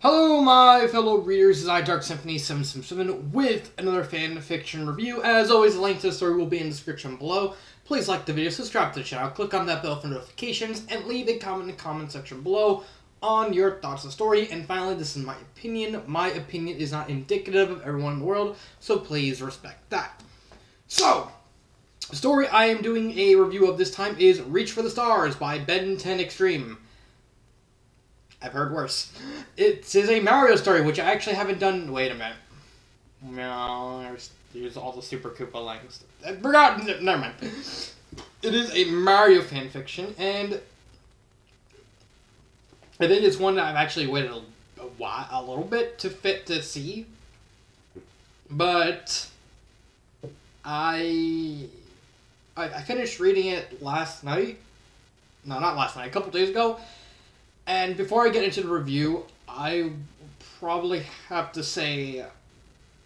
Hello, my fellow readers. This is iDarkSymphony777 with another fan fiction review. As always, the link to the story will be in the description below. Please like the video, subscribe to the channel, click on that bell for notifications, and leave a comment in the comment section below on your thoughts on the story. And finally, this is my opinion. My opinion is not indicative of everyone in the world, so please respect that. So, the story I am doing a review of this time is Reach for the Stars by Ben 10 Extreme. I've heard worse. It is a Mario story, which I actually haven't done. Wait a minute. No, there's all the Super Koopa lines. I forgot. Never mind. It is a Mario fanfiction, and I think it's one that I've actually waited a little bit to see. But I finished reading it last night. No, not last night. A couple days ago. And before I get into the review, I probably have to say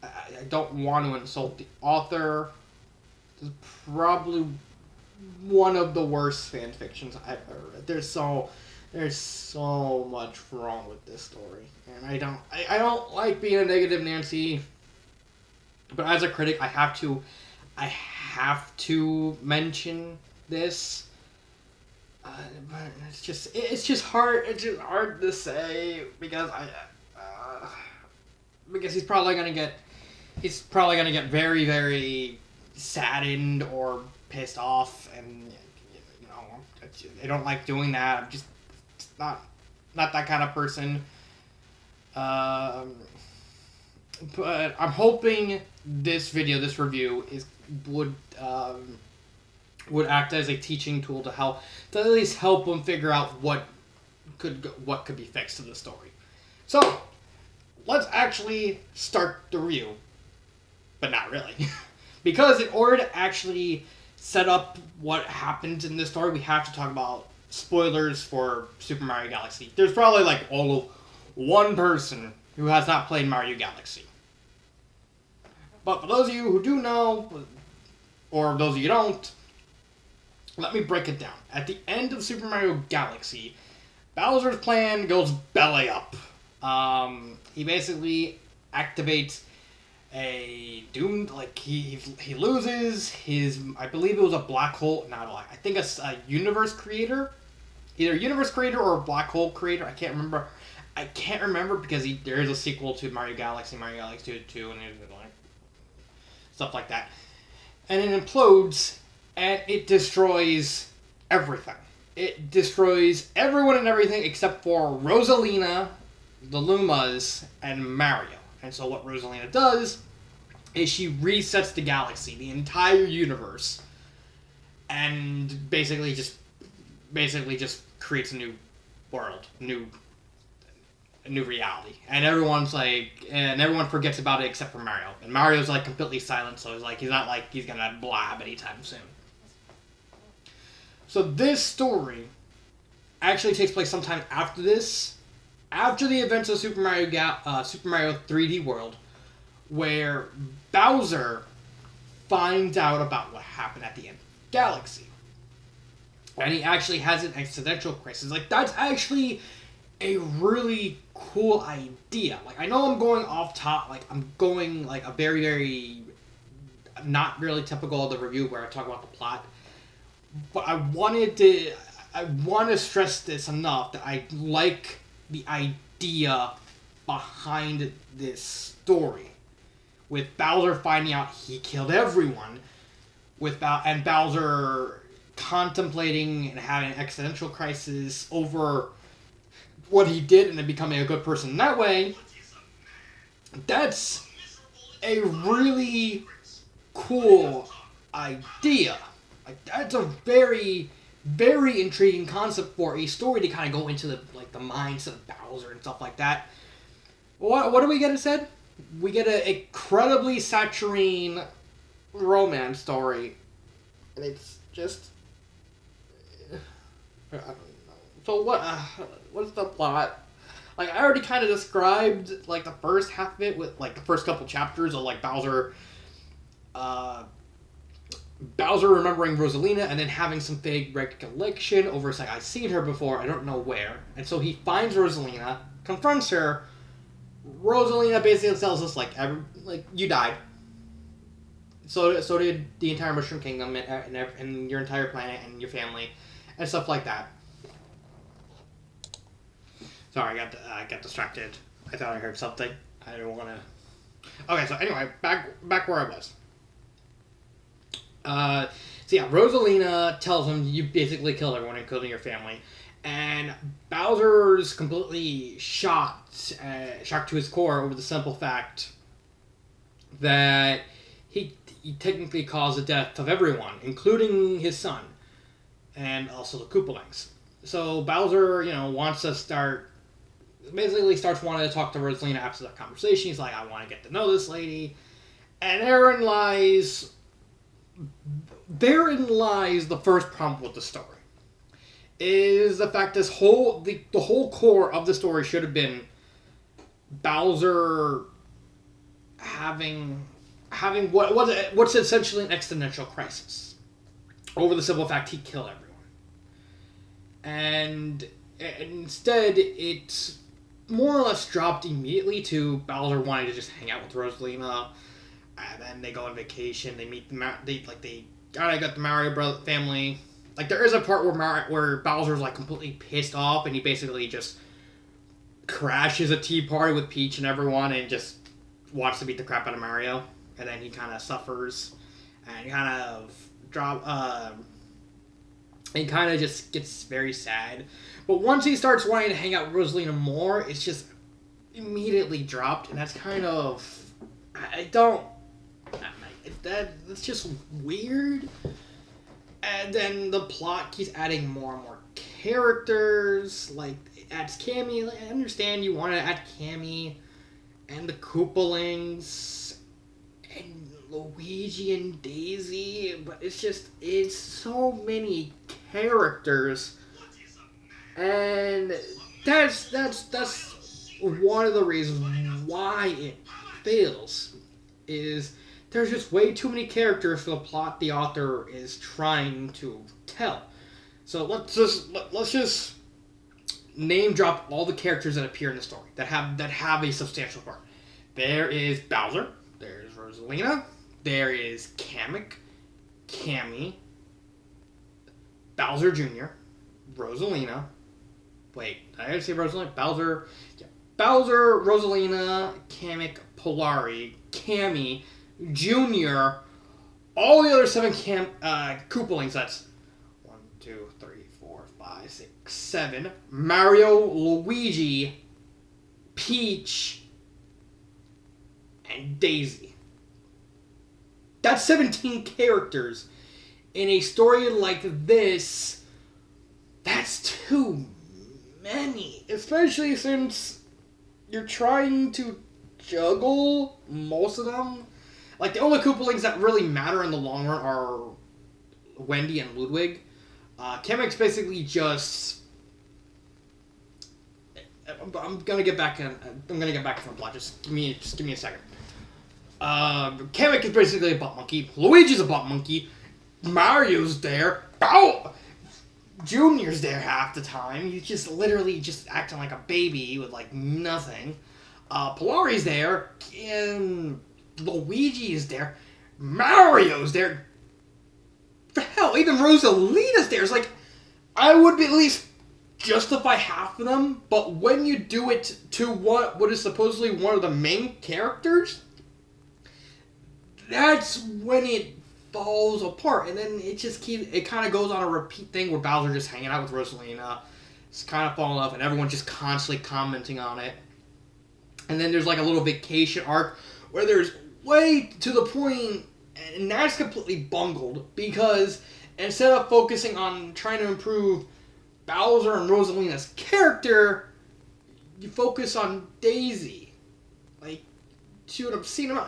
I don't want to insult the author. This is probably one of the worst fan fictions I've ever read. There's so much wrong with this story, and I don't like being a negative Nancy. But as a critic, I have to mention this. But it's just hard. It's just hard to say because because he's probably gonna get very, very saddened or pissed off, and I don't like doing that. I'm just not that kind of person. But I'm hoping this review would act as a teaching tool to at least help them figure out what could be fixed to the story. So, let's actually start the review. But not really. Because in order to actually set up what happens in this story, we have to talk about spoilers for Super Mario Galaxy. There's probably like all of one person who has not played Mario Galaxy. But for those of you who do know, or those of you who don't, let me break it down. At the end of Super Mario Galaxy, Bowser's plan goes belly up. He basically activates a doomed, he loses his, I believe it was a black hole, I think a universe creator. Either universe creator or a black hole creator, I can't remember because there is a sequel to Mario Galaxy 2, and stuff like that. And it implodes, and it destroys everything. It destroys everyone and everything except for Rosalina, the Lumas, and Mario. And so what Rosalina does is she resets the galaxy, the entire universe, and basically just creates a new world, a new reality. And everyone forgets about it except for Mario. And Mario's completely silent, so he's not he's gonna blab anytime soon. So this story actually takes place sometime after this, after the events of Super Mario 3D World, where Bowser finds out about what happened at the end of the galaxy. And he actually has an existential crisis. That's actually a really cool idea. I know I'm going off top, I'm going a very, very not really typical of the review where I talk about the plot. But I want to stress this enough that I like the idea behind this story. With Bowser finding out he killed everyone, and Bowser contemplating and having an existential crisis over what he did and then becoming a good person that way, that's a really cool idea. That's a very, very intriguing concept for a story to kind of go into the mindset of Bowser and stuff like that. What do we get instead? We get an incredibly saccharine romance story, and it's just I don't know. So what's the plot? I already kind of described the first half of it with the first couple chapters of Bowser remembering Rosalina and then having some vague recollection over I've seen her before, I don't know where. And so he finds Rosalina, confronts her, Rosalina basically tells us like you died. So did the entire Mushroom Kingdom and your entire planet and your family and stuff like that. Sorry, I got distracted. I thought I heard something. I didn't want to. Okay, so anyway, back where I was. So yeah, Rosalina tells him you basically killed everyone, including your family, and Bowser's completely shocked to his core over the simple fact that he technically caused the death of everyone, including his son, and also the Koopalings. So Bowser, wants to starts wanting to talk to Rosalina after that conversation. He's like, I want to get to know this lady. And therein lies the first problem with the story. Is the fact the whole core of the story should have been Bowser having what's essentially an existential crisis over the simple fact he killed everyone. And instead, it's more or less dropped immediately to Bowser wanting to just hang out with Rosalina, and then they go on vacation. They meet they got the Mario family. Like there is a part where Bowser's like completely pissed off, and he basically just crashes a tea party with Peach and everyone, and just wants to beat the crap out of Mario. And then he kind of suffers, and he kind of just gets very sad. But once he starts wanting to hang out with Rosalina more, it's just immediately dropped, and that's kind of... That's just weird. And then the plot keeps adding more and more characters, like, it adds Cammy. I understand you want to add Cammy, and the Koopalings, and Luigi and Daisy, but it's so many characters, and that's one of the reasons why it fails, is there's just way too many characters for the plot the author is trying to tell. So let's just name drop all the characters that appear in the story that have a substantial part. There is Bowser, there's Rosalina, there is Kamek, Cammy, Bowser Jr., Rosalina. Wait, did I say Rosalina? Bowser, Rosalina, Kamek, Polari, Cammy, Jr., all the other 7 Koopalings. That's 1, 2, 3, 4, 5, 6, 7. Mario, Luigi, Peach, and Daisy. That's 17 characters. In a story like this, that's too many. Especially since you're trying to juggle most of them. Like, the only Koopalings that really matter in the long run are Wendy and Ludwig. Kamek's basically just... I'm gonna get back to the plot. Just give me a second. Kamek is basically a butt monkey. Luigi's a butt monkey. Mario's there. Bow! Junior's there half the time. He's just literally just acting like a baby with like nothing. Polari's there. And Luigi is there. Mario's there. For hell, even Rosalina's there. It's like, I would at least justify half of them, but when you do it to what is supposedly one of the main characters, that's when it falls apart, and then it kind of goes on a repeat thing where Bowser just hanging out with Rosalina, it's kind of falling off, and everyone's just constantly commenting on it. And then there's like a little vacation arc where there's way to the point, and that's completely bungled, because instead of focusing on trying to improve Bowser and Rosalina's character, you focus on Daisy. Like, shoot, I'm seeing them.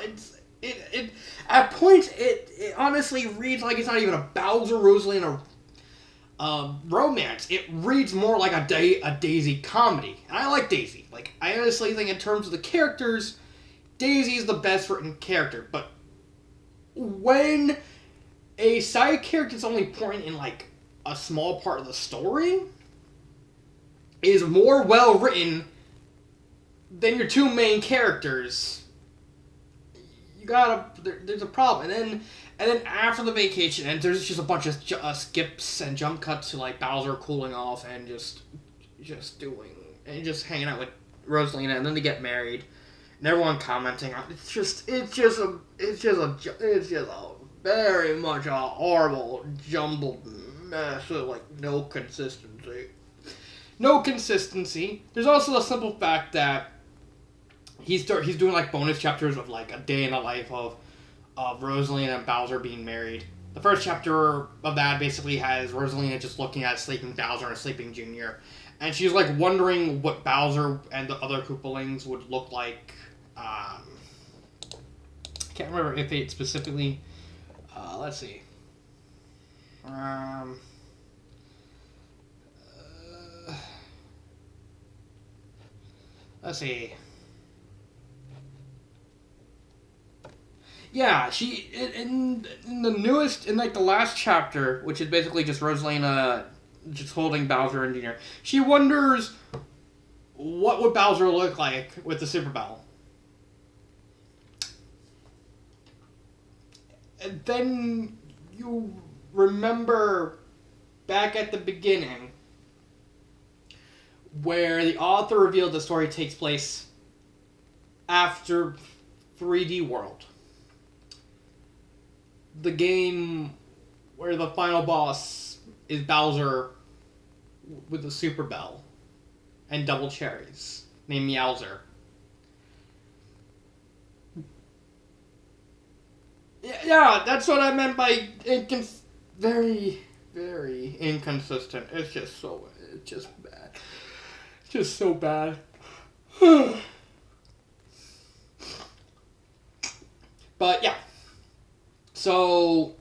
It at points it honestly reads like it's not even a Bowser Rosalina romance. It reads more like a Daisy comedy, and I like Daisy. Like, I honestly think in terms of the characters, Daisy is the best written character. But when a side character is only important in like a small part of the story, is more well written then your two main characters, there's a problem. And then after the vacation ends, there's just a bunch of skips and jump cuts to like Bowser cooling off and just hanging out with Rosalina, and then they get married, and everyone commenting on it's just a very much a horrible jumbled mess with like no consistency. There's also the simple fact that he's doing like bonus chapters of like a day in the life of Rosalina and Bowser being married. The first chapter of that basically has Rosalina just looking at sleeping Bowser and sleeping Junior, and she's like wondering what Bowser and the other Koopalings would look like. I can't remember if it specifically. Let's see. Let's see. Yeah, she in the newest, in like the last chapter, which is basically just Rosalina just holding Bowser and Junior. She wonders what would Bowser look like with the Super Bell. And then you remember back at the beginning where the author revealed the story takes place after 3D World. The game where the final boss is Bowser with the Super Bell and double cherries named Meowser. Yeah, that's what I meant by very, very inconsistent. It's just bad. It's just so bad. But yeah. So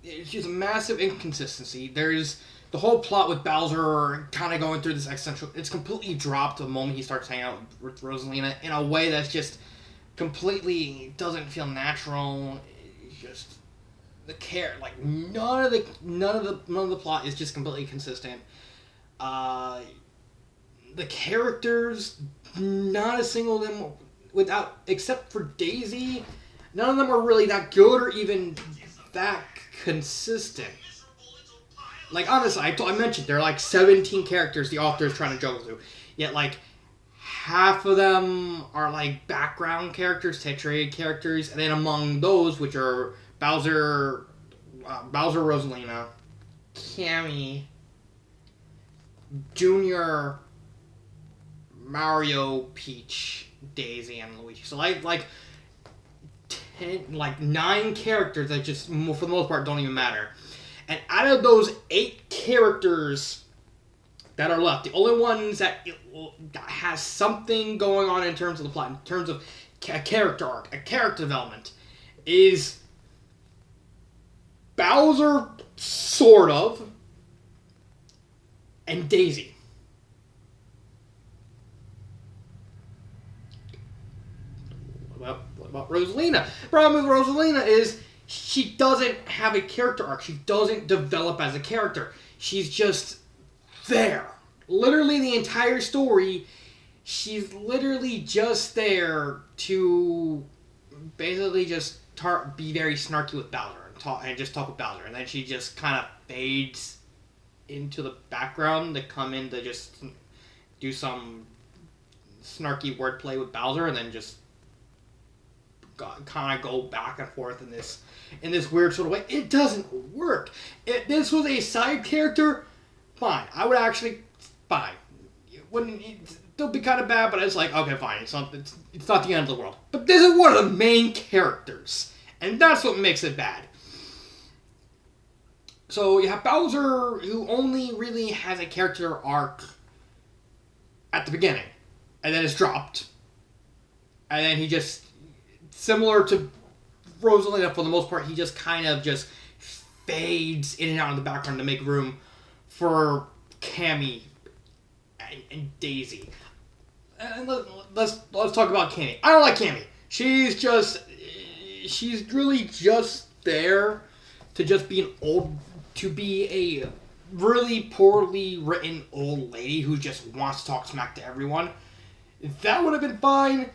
it's just a massive inconsistency. There's the whole plot with Bowser kind of going through this existential. It's completely dropped the moment he starts hanging out with Rosalina in a way that's just completely doesn't feel natural. It's just none of the plot is just completely consistent. The characters, not a single of them. Except for Daisy, none of them are really that good or even that consistent. Like, honestly, I mentioned there are like 17 characters the author is trying to juggle through. Yet, like, half of them are like background characters, titular characters, and then among those, which are Bowser, Rosalina, Cammy, Junior, Mario, Peach, Daisy, and Luigi. So like 9 characters that just for the most part don't even matter. And out of those 8 characters that are left, the only ones that has something going on in terms of the plot, in terms of a character arc, a character development, is Bowser, sort of, and Daisy. What about Rosalina? The problem with Rosalina is she doesn't have a character arc. She doesn't develop as a character. She's just there. Literally the entire story, she's literally just there to basically just be very snarky with Bowser and just talk with Bowser. And then she just kind of fades into the background to come in to just do some snarky wordplay with Bowser and then just kind of go back and forth in this weird sort of way. It doesn't work. If this was a side character, fine. I would actually fine. It'd still be kind of bad, but it's like, okay, fine. It's not the end of the world. But this is one of the main characters, and that's what makes it bad. So you have Bowser, who only really has a character arc at the beginning, and then it's dropped, and then he just, similar to Rosalina for the most part, he just kind of just fades in and out of the background to make room for Cammy and Daisy. And let's talk about Cammy. I don't like Cammy. She's really just there to just be really poorly written old lady who just wants to talk smack to everyone. That would have been fine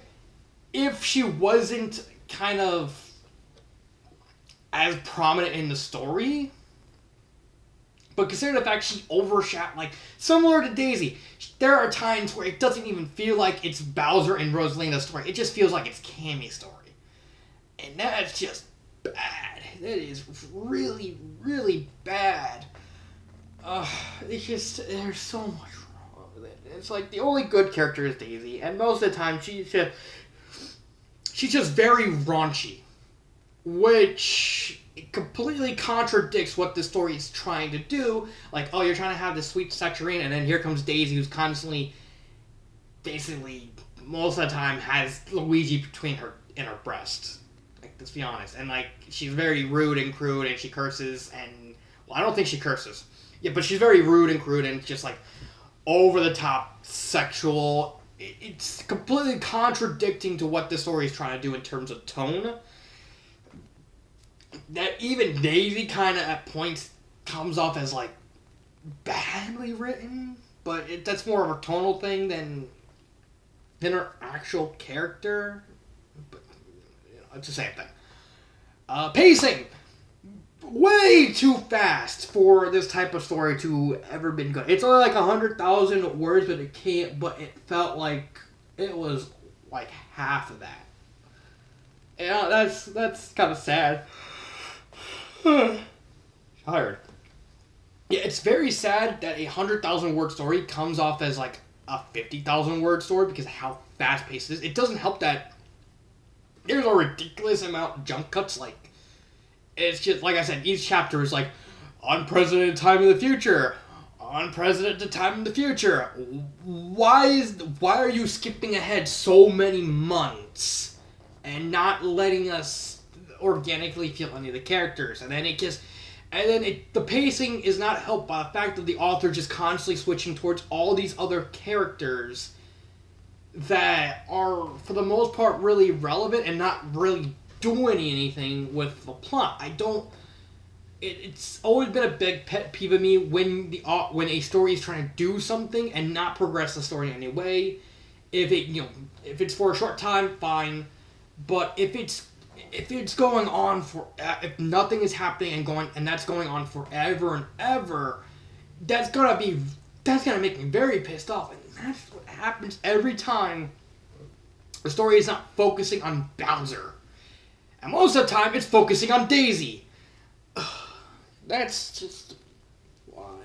if she wasn't kind of as prominent in the story. But consider the fact she overshadowed, like, similar to Daisy, there are times where it doesn't even feel like it's Bowser and Rosalina's story. It just feels like it's Cammy's story. And that's just bad. That is really, really bad. It's just, there's so much wrong with it. It's like the only good character is Daisy, and most of the time she's just very raunchy, which completely contradicts what the story is trying to do. Like, oh, you're trying to have this sweet sexuality, and then here comes Daisy, who's constantly, basically, most of the time, has Luigi between her and her breast. Like, let's be honest. And, like, she's very rude and crude, and she curses, and, well, I don't think she curses. Yeah, but she's very rude and crude, and just, like, over-the-top sexual. It's completely contradicting to what the story is trying to do in terms of tone. That even Daisy kind of at points comes off as, like, badly written, but that's more of a tonal thing than her actual character. But, you know, it's the same thing. Pacing! Way too fast for this type of story to ever been good. It's only like 100,000 words, but it felt like it was like half of that. Yeah, that's kind of sad. Tired. Yeah, it's very sad that a 100,000 word story comes off as like a 50,000 word story because of how fast paced it is. It doesn't help that there's a ridiculous amount of jump cuts. Like, it's just, like I said, each chapter is like, unprecedented time in the future, unprecedented time in the future. Why are you skipping ahead so many months and not letting us organically feel any of the characters? And then the pacing is not helped by the fact that the author just constantly switching towards all these other characters that are, for the most part, really relevant and not really doing anything with the plot. It's always been a big pet peeve of me when a story is trying to do something and not progress the story in any way. If it's for a short time, fine. But if it's going on if nothing is happening and that's going on forever and ever, that's gonna make me very pissed off. And that's what happens every time the story is not focusing on Bowser. And most of the time, it's focusing on Daisy. That's just... Why?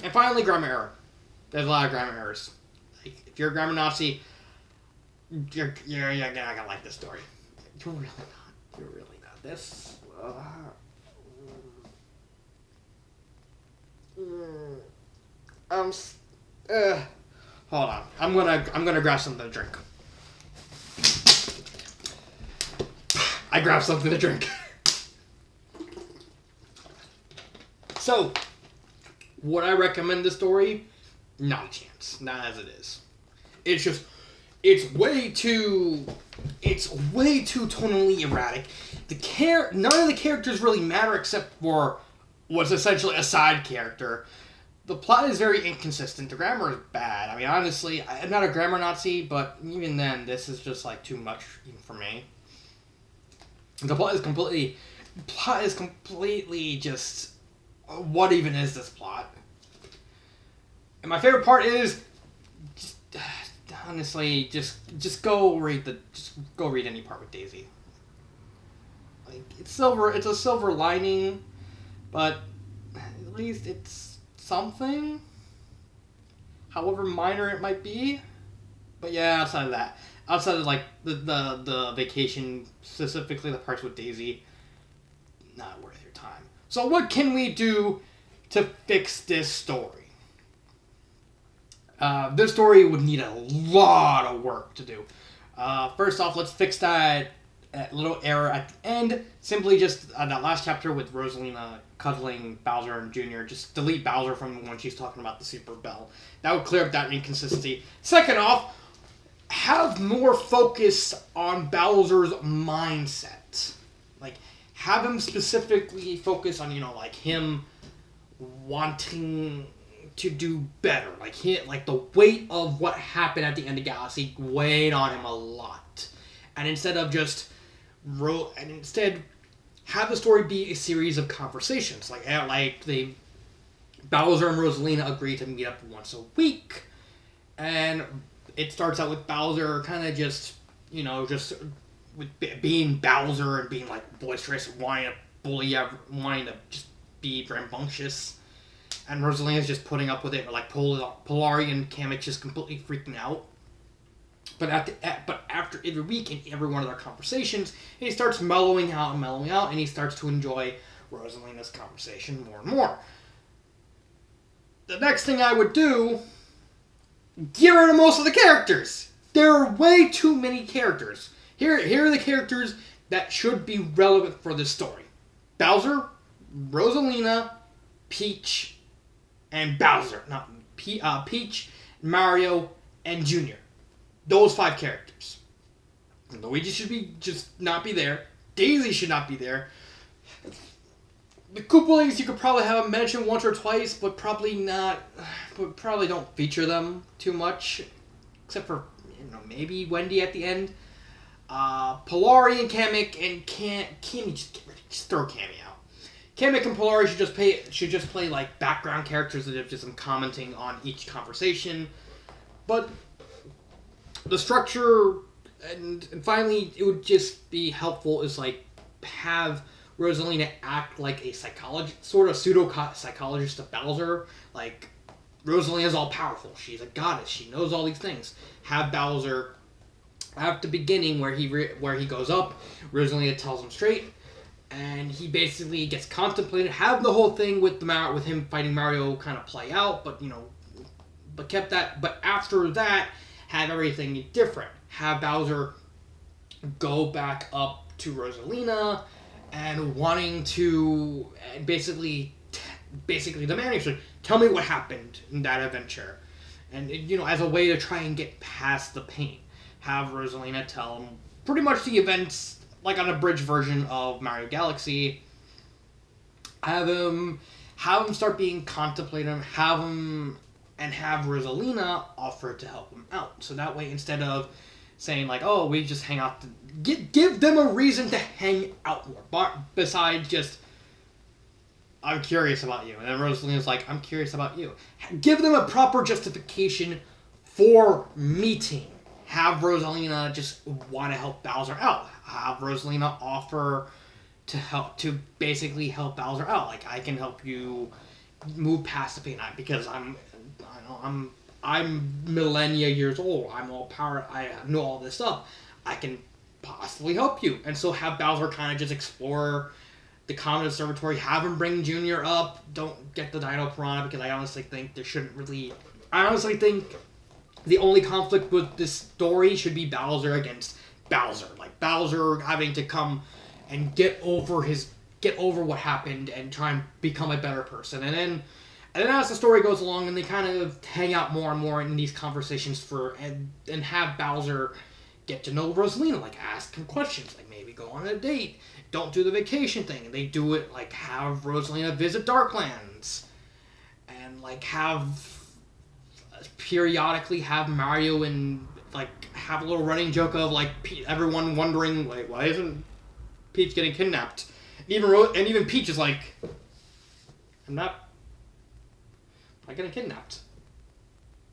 And finally, grammar error. There's a lot of grammar errors. Like, if you're a grammar Nazi, you're not gonna like this story. You're really not. This... Hold on. I'm gonna grab something to drink. I grabbed something to drink. So, would I recommend this story? Not a chance. Not as it is. It's just, it's way too tonally erratic. None of the characters really matter except for what's essentially a side character. The plot is very inconsistent. The grammar is bad. I mean, honestly, I'm not a grammar Nazi, but even then, this is just, like, too much even for me. The plot is completely just, what even is this plot? And my favorite part is, honestly, just go read any part with Daisy. Like, it's a silver lining, but at least it's something, however minor it might be. But yeah, outside of like the vacation, specifically the parts with Daisy, not worth your time. So what can we do to fix this story? This story would need a lot of work to do. First off, let's fix that little error at the end. Simply just that last chapter with Rosalina cuddling Bowser and Jr. Just delete Bowser from when she's talking about the Super Bell. That would clear up that inconsistency. Second off, have more focus on Bowser's mindset. Like, have him specifically focus on, like him wanting to do better. Like the weight of what happened at the end of Galaxy weighed on him a lot. And instead of just instead have the story be a series of conversations. Like Bowser and Rosalina agree to meet up once a week. And it starts out with Bowser kind of just with being Bowser and being like boisterous, wanting to bully, wanting to just be rambunctious. And Rosalina's just putting up with it, like Polari and Kamek just completely freaking out. But after every week in every one of their conversations, he starts mellowing out, and he starts to enjoy Rosalina's conversation more and more. The next thing I would do, get rid of most of the characters. There are way too many characters. Here are the characters that should be relevant for this story. Bowser, Rosalina, Peach, and Bowser. Not Peach, Mario, and Junior. Those 5 characters. Luigi should not be there. Daisy should not be there. The Koopalings, you could probably have them mentioned once or twice, but probably not. But probably don't feature them too much, except for maybe Wendy at the end. Polari and Kamek and Cammy, just throw Cammy out. Kamek and Polari should just play like background characters that have just some commenting on each conversation, but the structure and finally it would just be helpful is like have Rosalina act like a sort of pseudo psychologist of Bowser. Like Rosalina's all powerful. She's a goddess. She knows all these things. Have Bowser at the beginning where he goes up, Rosalina tells him straight, and he basically gets contemplated. Have the whole thing with him fighting Mario kind of play out, but kept that. But after that, have everything different. Have Bowser go back up to Rosalina and wanting to basically demanding her, tell me what happened in that adventure, and as a way to try and get past the pain. Have Rosalina tell him pretty much the events, like on a bridge version of Mario Galaxy. Have him start being contemplative. Have Rosalina offer to help him out. So that way, instead of saying like, "Oh, we just hang out," give them a reason to hang out more. Besides just, "I'm curious about you," and then Rosalina's like, "I'm curious about you." Give them a proper justification for meeting. Have Rosalina just want to help Bowser out. Have Rosalina offer to basically help Bowser out. Like, I can help you move past the pain because I'm millennia years old. I'm all power. I know all this stuff. I can possibly help you. And so have Bowser kind of just explore the Common Observatory. Have him bring Junior up. Don't get the Dino Piranha because I honestly think there shouldn't really. I honestly think the only conflict with this story should be Bowser against Bowser. Like Bowser having to come and get over what happened and try and become a better person. And then as the story goes along and they kind of hang out more and more in these conversations and have Bowser get to know Rosalina, like ask him questions, like maybe go on a date. Don't do the vacation thing. And they do it like have Rosalina visit Darklands. And like periodically have Mario and like have a little running joke of like everyone wondering like why isn't Peach getting kidnapped? Even Peach is like, I'm not getting kidnapped.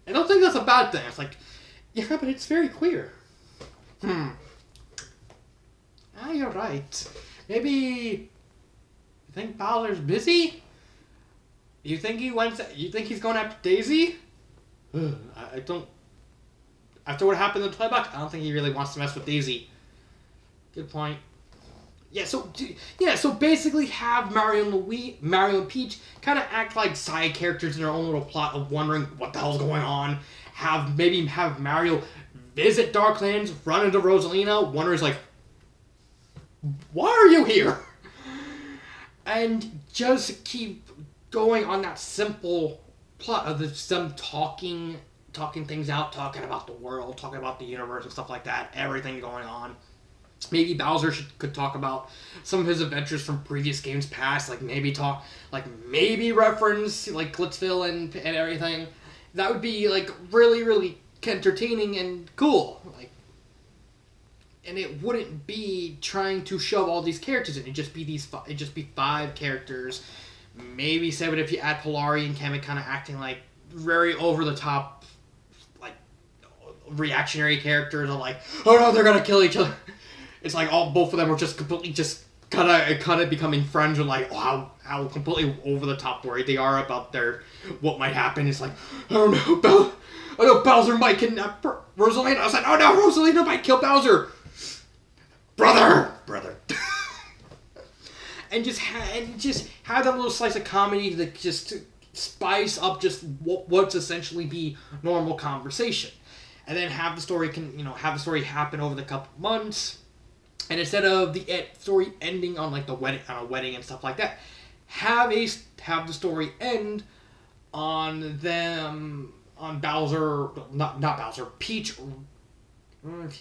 I don't think that's a bad thing. It's like, yeah, but it's very queer. You're right. Maybe you think Bowser's busy? You think he's going after Daisy? I don't. After what happened in the toy box, I don't think he really wants to mess with Daisy. Good point. So basically have Mario and Peach kind of act like side characters in their own little plot of wondering what the hell's going on. Have Mario visit Darklands, run into Rosalina, wonders like, why are you here? And just keep going on that simple plot of them talking things out, talking about the world, talking about the universe and stuff like that, everything going on. Maybe Bowser could talk about some of his adventures from previous games past, like maybe reference like Glitzville and everything. That would be like really, really entertaining and cool. Like, and it wouldn't be trying to shove all these characters in. It'd just be 5 characters, maybe 7 if you add Polari and Kamek kind of acting like very over the top, like reactionary characters. Are like, oh no, they're gonna kill each other. It's like both of them are just completely kind of becoming friends and like, oh, how completely over the top worried they are about what might happen. It's like, I don't know, I know Bowser might kidnap Rosalina. I was like, oh no, Rosalina might kill Bowser. Brother. and just have that little slice of comedy that just spice up just what's essentially be normal conversation, and then have the story happen over the couple months. And instead of the story ending on like a wedding and stuff like that, have the story end on Bowser, not Bowser, Peach,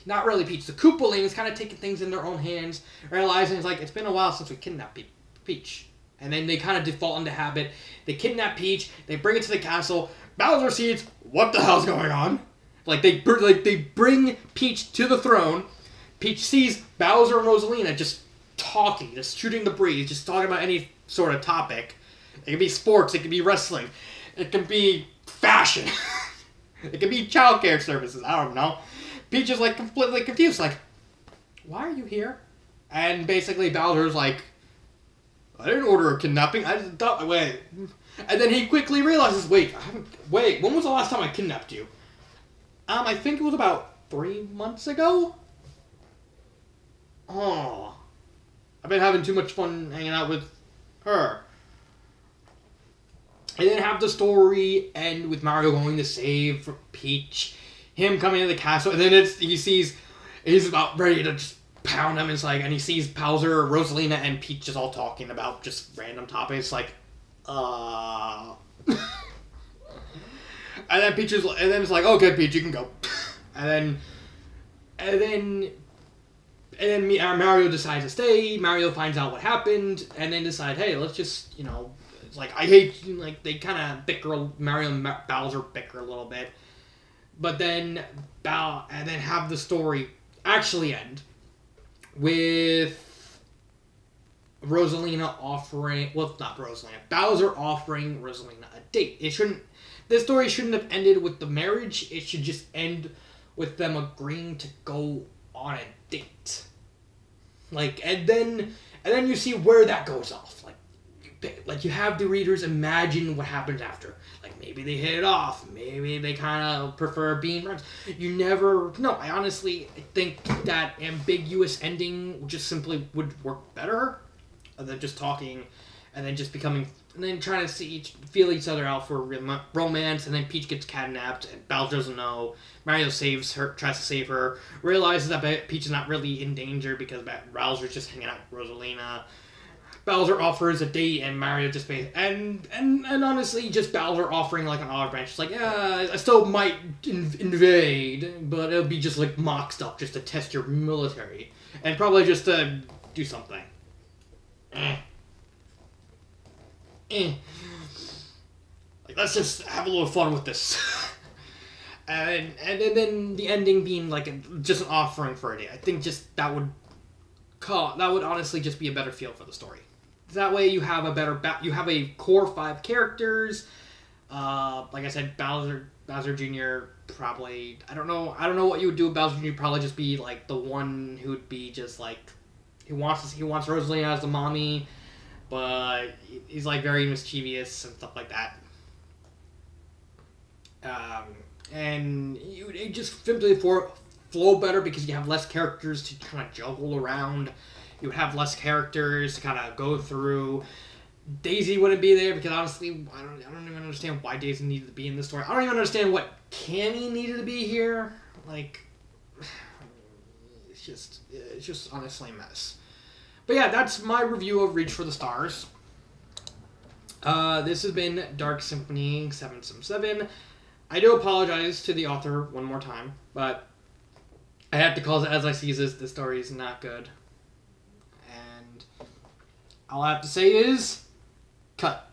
not really Peach. The Koopalings kind of taking things in their own hands, realizing it's like it's been a while since we kidnapped Peach, and then they kind of default into habit. They kidnap Peach, they bring it to the castle. Bowser sees what the hell's going on. They bring Peach to the throne. Peach sees Bowser and Rosalina just talking, just shooting the breeze, just talking about any sort of topic. It can be sports, it can be wrestling, it can be fashion, it can be childcare services, I don't know. Peach is like completely confused, like, why are you here? And basically Bowser's like, I didn't order a kidnapping, I just thought, wait. And then he quickly realizes, wait, when was the last time I kidnapped you? I think it was about 3 months ago? Oh, I've been having too much fun hanging out with her. And then have the story end with Mario going to save Peach, him coming to the castle, and then he's about ready to just pound him. And he sees Bowser, Rosalina, and Peach just all talking about just random topics, like, and then it's like, okay, Peach, you can go. And then Mario decides to stay. Mario finds out what happened, and then decide, hey, let's just, it's like, I hate, like, they kind of bicker, Mario and Bowser bicker a little bit. But then, and then have the story actually end with Rosalina offering, well, not Rosalina, Bowser offering Rosalina a date. This story shouldn't have ended with the marriage. It should just end with them agreeing to go on a date. And then you see where that goes off. You have the readers imagine what happens after. Like, maybe they hit it off. Maybe they kind of prefer being friends. You never know. I honestly think that ambiguous ending just simply would work better than just talking and then just becoming, and then trying to feel each other out for romance, and then Peach gets kidnapped, and Bowser doesn't know. Mario tries to save her, realizes that Peach is not really in danger because Bowser's just hanging out with Rosalina. Bowser offers a date, and Mario just and honestly, just Bowser offering like an olive branch. It's like, yeah, I still might invade, but it'll be just like mock stuff, just to test your military, and probably just to do something. Like, let's just have a little fun with this. and then the ending being like just an offering for a day. I think just that would honestly just be a better feel for the story. That way you have a core 5 characters. Like I said, Bowser Jr. probably, I don't know what you would do with Bowser Jr. Probably just be like the one who would be just like, he wants Rosalina as the mommy, but he's like very mischievous and stuff like that. And it just simply flow better because you have less characters to kind of juggle around. You would have less characters to kind of go through. Daisy wouldn't be there because honestly, I don't even understand why Daisy needed to be in this story. I don't even understand what Cammy needed to be here. Like, it's just honestly a mess. But yeah, that's my review of Reach for the Stars. This has been Dark Symphony 777. I do apologize to the author one more time, but I have to call it as I see this. The story is not good. And all I have to say is, cut.